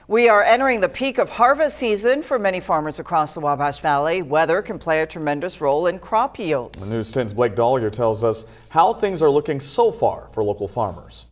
We are entering the peak of harvest season for many farmers across the Wabash Valley. Weather can play a tremendous role in crop yields. The News 10's Blake Dollier tells us how things are looking so far for local farmers.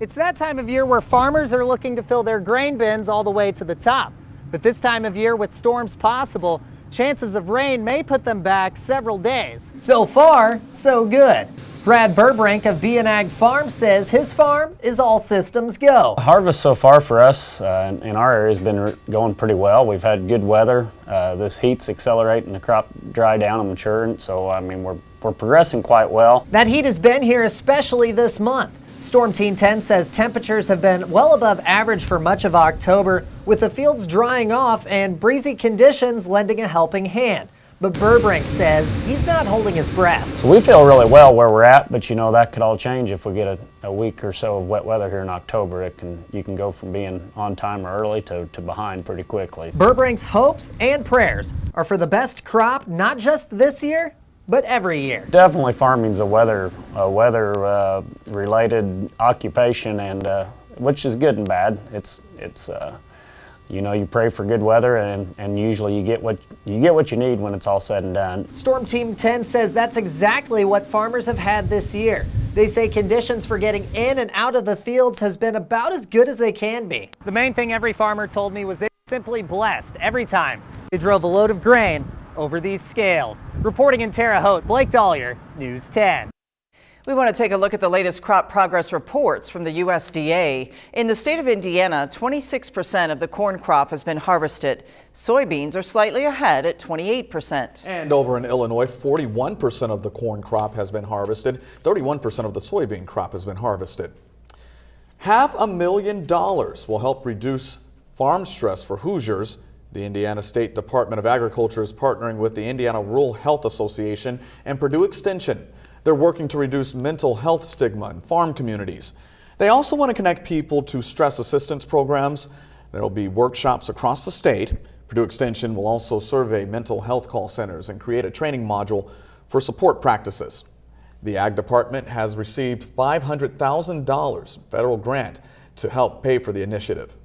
It's that time of year where farmers are looking to fill their grain bins all the way to the top. But this time of year, with storms possible, chances of rain may put them back several days. So far, so good. Brad Burbrink of B&Ag Farm says his farm is all systems go. Harvest so far for us in our area has been going pretty well. We've had good weather. This heat's accelerating the crop dry down and mature, so I mean we're progressing quite well. That heat has been here especially this month. Storm Team 10 says temperatures have been well above average for much of October, with the fields drying off and breezy conditions lending a helping hand. But Burbrink says he's not holding his breath. So we feel really well where we're at, but you know that could all change if we get a week or so of wet weather here in October. You can go from being on time or early to behind pretty quickly. Burbrink's hopes and prayers are for the best crop, not just this year, but every year. Definitely farming's a weather related occupation, and which is good and bad. It's you know, you pray for good weather, and usually you get what you need when it's all said and done. Storm Team 10 says that's exactly what farmers have had this year. They say conditions for getting in and out of the fields has been about as good as they can be. The main thing every farmer told me was they were simply blessed every time they drove a load of grain over these scales. Reporting in Terre Haute, Blake Dollier, News 10. We want to take a look at the latest crop progress reports from the USDA. In the state of Indiana, 26% of the corn crop has been harvested. Soybeans are slightly ahead at 28%. And over in Illinois, 41% of the corn crop has been harvested. 31% of the soybean crop has been harvested. $500,000 will help reduce farm stress for Hoosiers. The Indiana State Department of Agriculture is partnering with the Indiana Rural Health Association and Purdue Extension. They're working to reduce mental health stigma in farm communities. They also want to connect people to stress assistance programs. There will be workshops across the state. Purdue Extension will also survey mental health call centers and create a training module for support practices. The Ag Department has received $500,000 federal grant to help pay for the initiative.